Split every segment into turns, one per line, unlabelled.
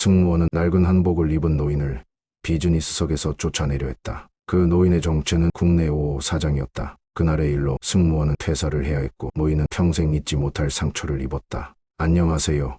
승무원은 낡은 한복을 입은 노인을 비즈니스석에서 쫓아내려 했다. 그 노인의 정체는 국내 5호 사장이었다. 그날의 일로 승무원은 퇴사를 해야 했고 노인은 평생 잊지 못할 상처를 입었다. 안녕하세요,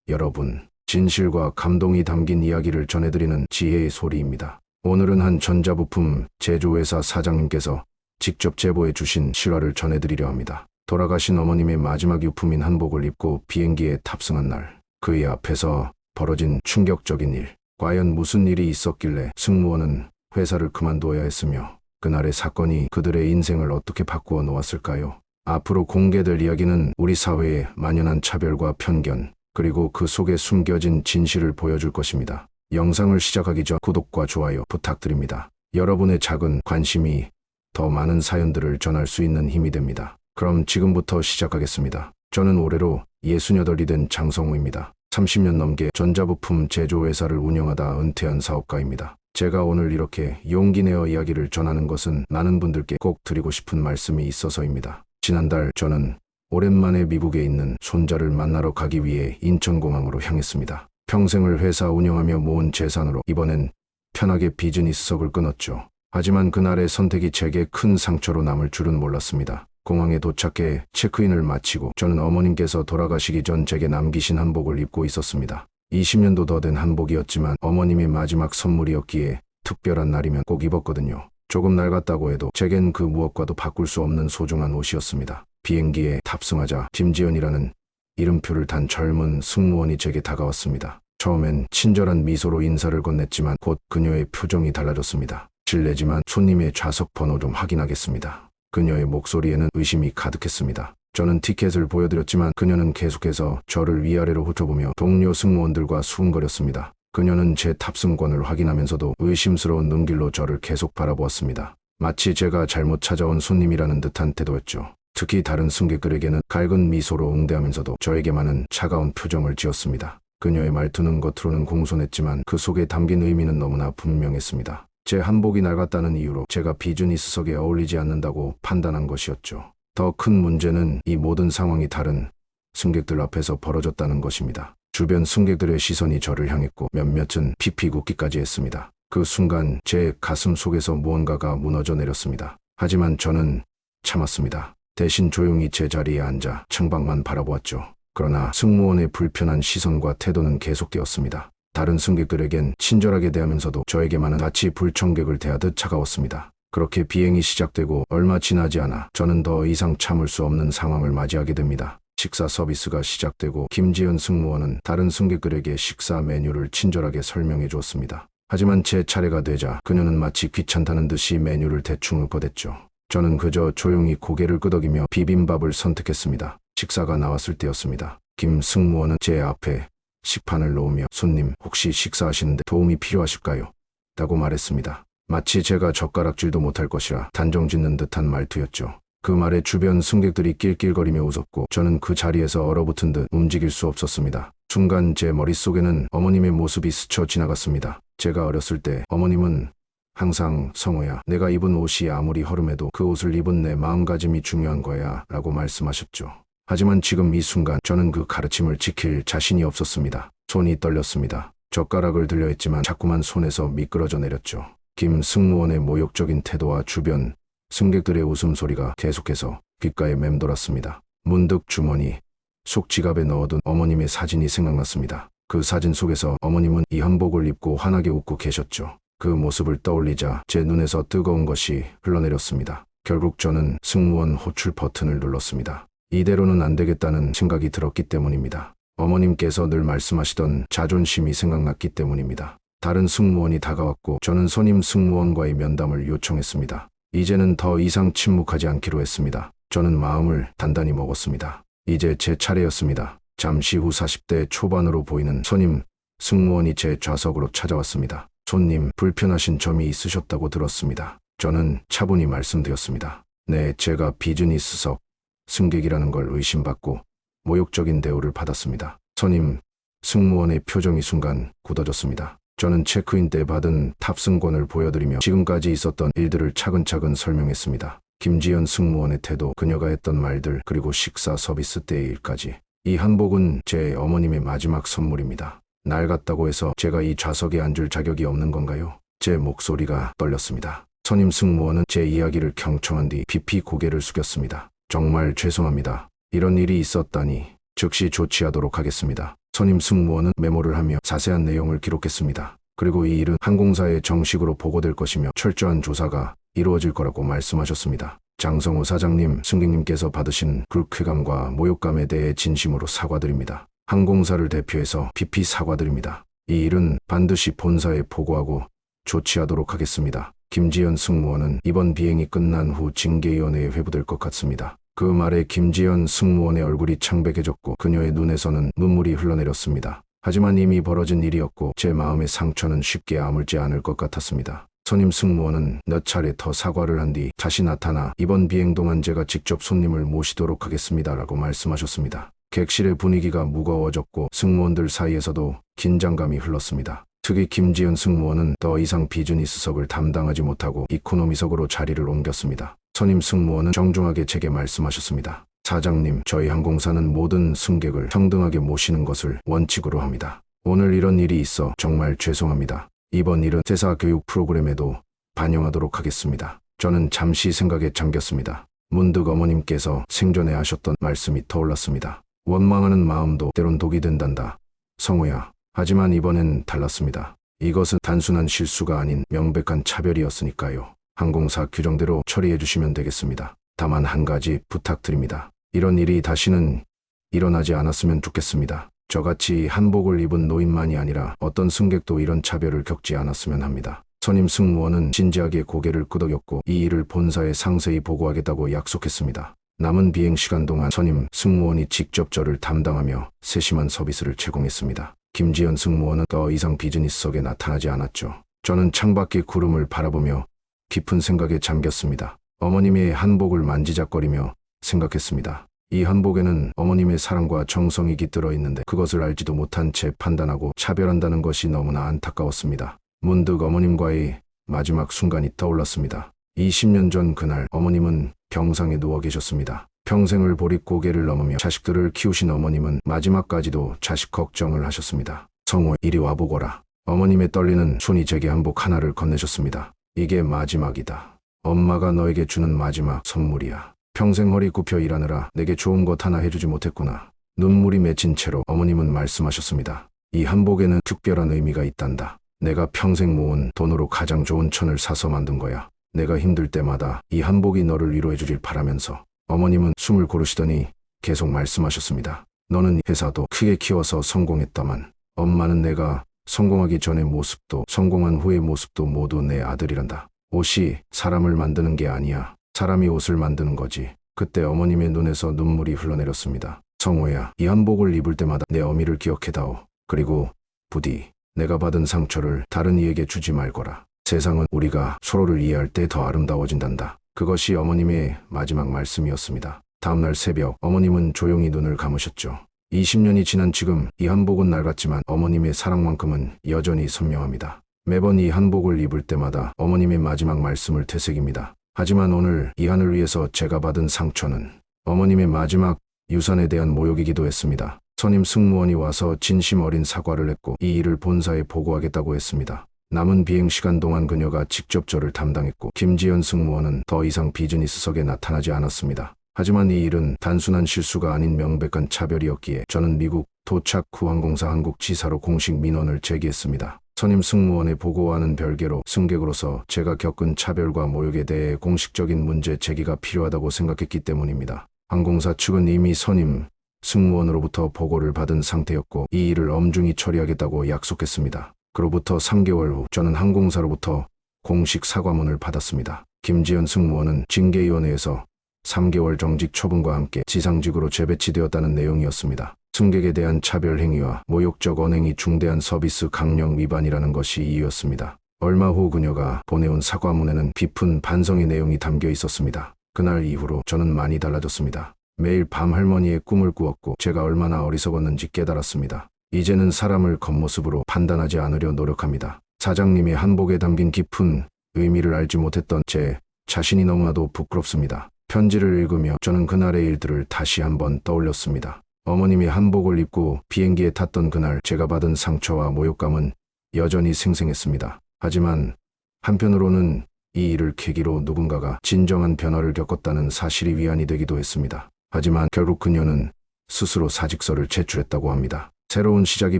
여러분. 진실과 감동이 담긴 이야기를 전해드리는 지혜의 소리입니다. 오늘은 한 전자부품 제조회사 사장님께서 직접 제보해 주신 실화를 전해드리려 합니다. 돌아가신 어머님의 마지막 유품인 한복을 입고 비행기에 탑승한 날, 그의 앞에서 벌어진 충격적인 일. 과연 무슨 일이 있었길래 승무원은 회사를 그만두어야 했으며 그날의 사건이 그들의 인생을 어떻게 바꾸어 놓았을까요? 앞으로 공개될 이야기는 우리 사회에 만연한 차별과 편견, 그리고 그 속에 숨겨진 진실을 보여줄 것입니다. 영상을 시작하기 전 구독과 좋아요 부탁드립니다. 여러분의 작은 관심이 더 많은 사연들을 전할 수 있는 힘이 됩니다. 그럼 지금부터 시작하겠습니다. 저는 올해로 68이 된 장성우입니다. 30년 넘게 전자부품 제조회사를 운영하다 은퇴한 사업가입니다. 제가 오늘 이렇게 용기 내어 이야기를 전하는 것은 많은 분들께 꼭 드리고 싶은 말씀이 있어서입니다. 지난달 저는 오랜만에 미국에 있는 손자를 만나러 가기 위해 인천공항으로 향했습니다. 평생을 회사 운영하며 모은 재산으로 이번엔 편하게 비즈니스석을 끊었죠. 하지만 그날의 선택이 제게 큰 상처로 남을 줄은 몰랐습니다. 공항에 도착해 체크인을 마치고 저는 어머님께서 돌아가시기 전 제게 남기신 한복을 입고 있었습니다. 20년도 더 된 한복이었지만 어머님의 마지막 선물이었기에 특별한 날이면 꼭 입었거든요. 조금 낡았다고 해도 제겐 그 무엇과도 바꿀 수 없는 소중한 옷이었습니다. 비행기에 탑승하자 김지연이라는 이름표를 단 젊은 승무원이 제게 다가왔습니다. 처음엔 친절한 미소로 인사를 건넸지만 곧 그녀의 표정이 달라졌습니다. 실례지만 손님의 좌석 번호 좀 확인하겠습니다. 그녀의 목소리에는 의심이 가득했습니다. 저는 티켓을 보여드렸지만 그녀는 계속해서 저를 위아래로 훑어보며 동료 승무원들과 수군거렸습니다. 그녀는 제 탑승권을 확인하면서도 의심스러운 눈길로 저를 계속 바라보았습니다. 마치 제가 잘못 찾아온 손님이라는 듯한 태도였죠. 특히 다른 승객들에게는 갈근 미소로 응대하면서도 저에게만은 차가운 표정을 지었습니다. 그녀의 말투는 겉으로는 공손했지만 그 속에 담긴 의미는 너무나 분명했습니다. 제 한복이 낡았다는 이유로 제가 비즈니스석에 어울리지 않는다고 판단한 것이었죠. 더 큰 문제는 이 모든 상황이 다른 승객들 앞에서 벌어졌다는 것입니다. 주변 승객들의 시선이 저를 향했고 몇몇은 피피 웃기까지 했습니다. 그 순간 제 가슴 속에서 무언가가 무너져 내렸습니다. 하지만 저는 참았습니다. 대신 조용히 제 자리에 앉아 창밖만 바라보았죠. 그러나 승무원의 불편한 시선과 태도는 계속되었습니다. 다른 승객들에겐 친절하게 대하면서도 저에게만은 마치 불청객을 대하듯 차가웠습니다. 그렇게 비행이 시작되고 얼마 지나지 않아 저는 더 이상 참을 수 없는 상황을 맞이하게 됩니다. 식사 서비스가 시작되고 김지연 승무원은 다른 승객들에게 식사 메뉴를 친절하게 설명해 주었습니다. 하지만 제 차례가 되자 그녀는 마치 귀찮다는 듯이 메뉴를 대충 읊어댔죠. 저는 그저 조용히 고개를 끄덕이며 비빔밥을 선택했습니다. 식사가 나왔을 때였습니다. 김 승무원은 제 앞에 식판을 놓으며 손님 혹시 식사하시는데 도움이 필요하실까요? 라고 말했습니다. 마치 제가 젓가락질도 못할 것이라 단정짓는 듯한 말투였죠. 그 말에 주변 승객들이 낄낄거리며 웃었고 저는 그 자리에서 얼어붙은 듯 움직일 수 없었습니다. 순간 제 머릿속에는 어머님의 모습이 스쳐 지나갔습니다. 제가 어렸을 때 어머님은 항상 성호야, 내가 입은 옷이 아무리 허름해도 그 옷을 입은 내 마음가짐이 중요한 거야 라고 말씀하셨죠. 하지만 지금 이 순간 저는 그 가르침을 지킬 자신이 없었습니다. 손이 떨렸습니다. 젓가락을 들려 했지만 자꾸만 손에서 미끄러져 내렸죠. 김 승무원의 모욕적인 태도와 주변 승객들의 웃음소리가 계속해서 귓가에 맴돌았습니다. 문득 주머니 속 지갑에 넣어둔 어머님의 사진이 생각났습니다. 그 사진 속에서 어머님은 이 한복을 입고 환하게 웃고 계셨죠. 그 모습을 떠올리자 제 눈에서 뜨거운 것이 흘러내렸습니다. 결국 저는 승무원 호출 버튼을 눌렀습니다. 이대로는 안 되겠다는 생각이 들었기 때문입니다. 어머님께서 늘 말씀하시던 자존심이 생각났기 때문입니다. 다른 승무원이 다가왔고 저는 선임 승무원과의 면담을 요청했습니다. 이제는 더 이상 침묵하지 않기로 했습니다. 저는 마음을 단단히 먹었습니다. 이제 제 차례였습니다. 잠시 후 40대 초반으로 보이는 선임 승무원이 제 좌석으로 찾아왔습니다. 손님, 불편하신 점이 있으셨다고 들었습니다. 저는 차분히 말씀드렸습니다. 네, 제가 비즈니스석 승객이라는 걸 의심받고 모욕적인 대우를 받았습니다. 선임 승무원의 표정이 순간 굳어졌습니다. 저는 체크인 때 받은 탑승권을 보여드리며 지금까지 있었던 일들을 차근차근 설명했습니다. 김지연 승무원의 태도, 그녀가 했던 말들, 그리고 식사 서비스 때의 일까지. 이 한복은 제 어머님의 마지막 선물입니다. 낡았다고 해서 제가 이 좌석에 앉을 자격이 없는 건가요? 제 목소리가 떨렸습니다. 선임 승무원은 제 이야기를 경청한 뒤 깊이 고개를 숙였습니다. 정말 죄송합니다. 이런 일이 있었다니 즉시 조치하도록 하겠습니다. 선임 승무원은 메모를 하며 자세한 내용을 기록했습니다. 그리고 이 일은 항공사에 정식으로 보고될 것이며 철저한 조사가 이루어질 거라고 말씀하셨습니다. 장성호 사장님, 승객님께서 받으신 불쾌감과 모욕감에 대해 진심으로 사과드립니다. 항공사를 대표해서 깊이 사과드립니다. 이 일은 반드시 본사에 보고하고 조치하도록 하겠습니다. 김지연 승무원은 이번 비행이 끝난 후 징계위원회에 회부될 것 같습니다. 그 말에 김지연 승무원의 얼굴이 창백해졌고 그녀의 눈에서는 눈물이 흘러내렸습니다. 하지만 이미 벌어진 일이었고 제 마음의 상처는 쉽게 아물지 않을 것 같았습니다. 선임 승무원은 몇 차례 더 사과를 한 뒤 다시 나타나 이번 비행 동안 제가 직접 손님을 모시도록 하겠습니다라고 말씀하셨습니다. 객실의 분위기가 무거워졌고 승무원들 사이에서도 긴장감이 흘렀습니다. 특히 김지연 승무원은 더 이상 비즈니스석을 담당하지 못하고 이코노미석으로 자리를 옮겼습니다. 선임 승무원은 정중하게 제게 말씀하셨습니다. 사장님, 저희 항공사는 모든 승객을 평등하게 모시는 것을 원칙으로 합니다. 오늘 이런 일이 있어 정말 죄송합니다. 이번 일은 대사 교육 프로그램에도 반영하도록 하겠습니다. 저는 잠시 생각에 잠겼습니다. 문득 어머님께서 생전에 하셨던 말씀이 떠올랐습니다. 원망하는 마음도 때론 독이 된단다. 성호야. 하지만 이번엔 달랐습니다. 이것은 단순한 실수가 아닌 명백한 차별이었으니까요. 항공사 규정대로 처리해 주시면 되겠습니다. 다만 한 가지 부탁드립니다. 이런 일이 다시는 일어나지 않았으면 좋겠습니다. 저같이 한복을 입은 노인만이 아니라 어떤 승객도 이런 차별을 겪지 않았으면 합니다. 선임 승무원은 진지하게 고개를 끄덕였고 이 일을 본사에 상세히 보고하겠다고 약속했습니다. 남은 비행 시간 동안 선임 승무원이 직접 저를 담당하며 세심한 서비스를 제공했습니다. 김지연 승무원은 더 이상 비즈니스석에 나타나지 않았죠. 저는 창밖의 구름을 바라보며 깊은 생각에 잠겼습니다. 어머님의 한복을 만지작거리며 생각했습니다. 이 한복에는 어머님의 사랑과 정성이 깃들어 있는데 그것을 알지도 못한 채 판단하고 차별한다는 것이 너무나 안타까웠습니다. 문득 어머님과의 마지막 순간이 떠올랐습니다. 20년 전 그날 어머님은 병상에 누워 계셨습니다. 평생을 보릿고개를 넘으며 자식들을 키우신 어머님은 마지막까지도 자식 걱정을 하셨습니다. 성호, 이리 와보거라. 어머님의 떨리는 손이 제게 한복 하나를 건네셨습니다. 이게 마지막이다. 엄마가 너에게 주는 마지막 선물이야. 평생 허리 굽혀 일하느라 내게 좋은 것 하나 해주지 못했구나. 눈물이 맺힌 채로 어머님은 말씀하셨습니다. 이 한복에는 특별한 의미가 있단다. 내가 평생 모은 돈으로 가장 좋은 천을 사서 만든 거야. 내가 힘들 때마다 이 한복이 너를 위로해 주길 바라면서 어머님은 숨을 고르시더니 계속 말씀하셨습니다. 너는 회사도 크게 키워서 성공했다만 엄마는 내가 성공하기 전의 모습도 성공한 후의 모습도 모두 내 아들이란다. 옷이 사람을 만드는 게 아니야. 사람이 옷을 만드는 거지. 그때 어머님의 눈에서 눈물이 흘러내렸습니다. 성호야, 이 한복을 입을 때마다 내 어미를 기억해다오. 그리고 부디 내가 받은 상처를 다른 이에게 주지 말거라. 세상은 우리가 서로를 이해할 때 더 아름다워진단다. 그것이 어머님의 마지막 말씀이었습니다. 다음날 새벽 어머님은 조용히 눈을 감으셨죠. 20년이 지난 지금 이 한복은 낡았지만 어머님의 사랑만큼은 여전히 선명합니다. 매번 이 한복을 입을 때마다 어머님의 마지막 말씀을 되새깁니다. 하지만 오늘 이 한을 위해서 제가 받은 상처는 어머님의 마지막 유산에 대한 모욕이기도 했습니다. 선임 승무원이 와서 진심 어린 사과를 했고 이 일을 본사에 보고하겠다고 했습니다. 남은 비행 시간 동안 그녀가 직접 저를 담당했고 김지연 승무원은 더 이상 비즈니스석에 나타나지 않았습니다. 하지만 이 일은 단순한 실수가 아닌 명백한 차별이었기에 저는 미국 도착 후 항공사 한국 지사로 공식 민원을 제기했습니다. 선임 승무원의 보고와는 별개로 승객으로서 제가 겪은 차별과 모욕에 대해 공식적인 문제 제기가 필요하다고 생각했기 때문입니다. 항공사 측은 이미 선임 승무원으로부터 보고를 받은 상태였고 이 일을 엄중히 처리하겠다고 약속했습니다. 그로부터 3개월 후 저는 항공사로부터 공식 사과문을 받았습니다. 김지연 승무원은 징계위원회에서 3개월 정직 처분과 함께 지상직으로 재배치되었다는 내용이었습니다. 승객에 대한 차별 행위와 모욕적 언행이 중대한 서비스 강령 위반이라는 것이 이유였습니다. 얼마 후 그녀가 보내온 사과문에는 깊은 반성의 내용이 담겨 있었습니다. 그날 이후로 저는 많이 달라졌습니다. 매일 밤 할머니의 꿈을 꾸었고 제가 얼마나 어리석었는지 깨달았습니다. 이제는 사람을 겉모습으로 판단하지 않으려 노력합니다. 사장님의 한복에 담긴 깊은 의미를 알지 못했던 제 자신이 너무나도 부끄럽습니다. 편지를 읽으며 저는 그날의 일들을 다시 한번 떠올렸습니다. 어머님이 한복을 입고 비행기에 탔던 그날 제가 받은 상처와 모욕감은 여전히 생생했습니다. 하지만 한편으로는 이 일을 계기로 누군가가 진정한 변화를 겪었다는 사실이 위안이 되기도 했습니다. 하지만 결국 그녀는 스스로 사직서를 제출했다고 합니다. 새로운 시작이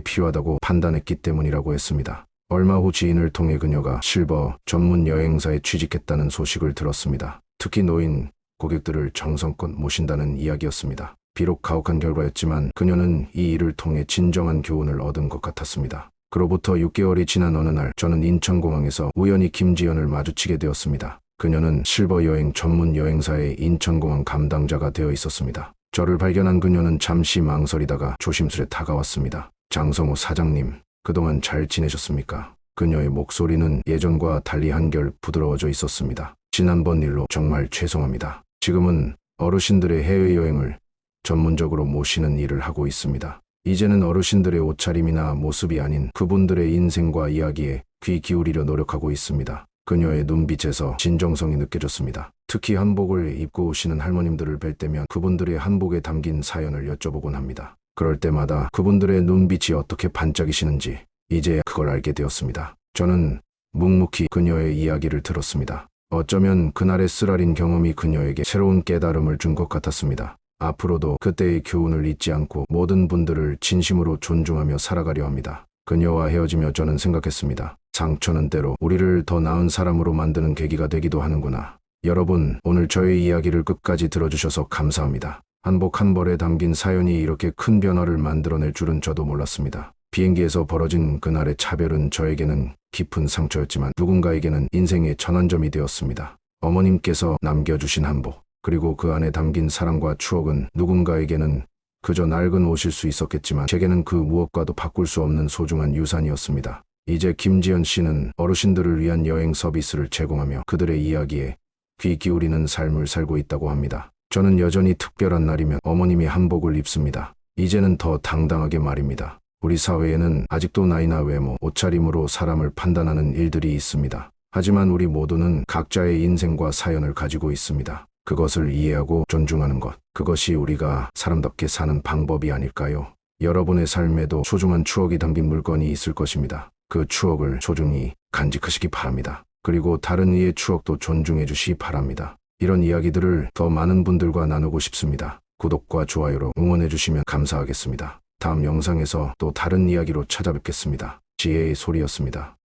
필요하다고 판단했기 때문이라고 했습니다. 얼마 후 지인을 통해 그녀가 실버 전문 여행사에 취직했다는 소식을 들었습니다. 특히 노인 고객들을 정성껏 모신다는 이야기였습니다. 비록 가혹한 결과였지만 그녀는 이 일을 통해 진정한 교훈을 얻은 것 같았습니다. 그로부터 6개월이 지난 어느 날 저는 인천공항에서 우연히 김지연을 마주치게 되었습니다. 그녀는 실버 여행 전문 여행사의 인천공항 담당자가 되어 있었습니다. 저를 발견한 그녀는 잠시 망설이다가 조심스레 다가왔습니다. 장성호 사장님, 그동안 잘 지내셨습니까? 그녀의 목소리는 예전과 달리 한결 부드러워져 있었습니다. 지난번 일로 정말 죄송합니다. 지금은 어르신들의 해외여행을 전문적으로 모시는 일을 하고 있습니다. 이제는 어르신들의 옷차림이나 모습이 아닌 그분들의 인생과 이야기에 귀 기울이려 노력하고 있습니다. 그녀의 눈빛에서 진정성이 느껴졌습니다. 특히 한복을 입고 오시는 할머님들을 뵐 때면 그분들의 한복에 담긴 사연을 여쭤보곤 합니다. 그럴 때마다 그분들의 눈빛이 어떻게 반짝이시는지 이제야 그걸 알게 되었습니다. 저는 묵묵히 그녀의 이야기를 들었습니다. 어쩌면 그날의 쓰라린 경험이 그녀에게 새로운 깨달음을 준 것 같았습니다. 앞으로도 그때의 교훈을 잊지 않고 모든 분들을 진심으로 존중하며 살아가려 합니다. 그녀와 헤어지며 저는 생각했습니다. 상처는 때로 우리를 더 나은 사람으로 만드는 계기가 되기도 하는구나. 여러분, 오늘 저의 이야기를 끝까지 들어주셔서 감사합니다. 한복 한 벌에 담긴 사연이 이렇게 큰 변화를 만들어낼 줄은 저도 몰랐습니다. 비행기에서 벌어진 그날의 차별은 저에게는 깊은 상처였지만 누군가에게는 인생의 전환점이 되었습니다. 어머님께서 남겨주신 한복, 그리고 그 안에 담긴 사랑과 추억은 누군가에게는 그저 낡은 옷일 수 있었겠지만 제게는 그 무엇과도 바꿀 수 없는 소중한 유산이었습니다. 이제 김지연 씨는 어르신들을 위한 여행 서비스를 제공하며 그들의 이야기에 귀 기울이는 삶을 살고 있다고 합니다. 저는 여전히 특별한 날이면 어머님이 한복을 입습니다. 이제는 더 당당하게 말입니다. 우리 사회에는 아직도 나이나 외모, 옷차림으로 사람을 판단하는 일들이 있습니다. 하지만 우리 모두는 각자의 인생과 사연을 가지고 있습니다. 그것을 이해하고 존중하는 것, 그것이 우리가 사람답게 사는 방법이 아닐까요? 여러분의 삶에도 소중한 추억이 담긴 물건이 있을 것입니다. 그 추억을 소중히 간직하시기 바랍니다. 그리고 다른 이의 추억도 존중해 주시기 바랍니다. 이런 이야기들을 더 많은 분들과 나누고 싶습니다. 구독과 좋아요로 응원해 주시면 감사하겠습니다. 다음 영상에서 또 다른 이야기로 찾아뵙겠습니다. 지혜의 소리였습니다.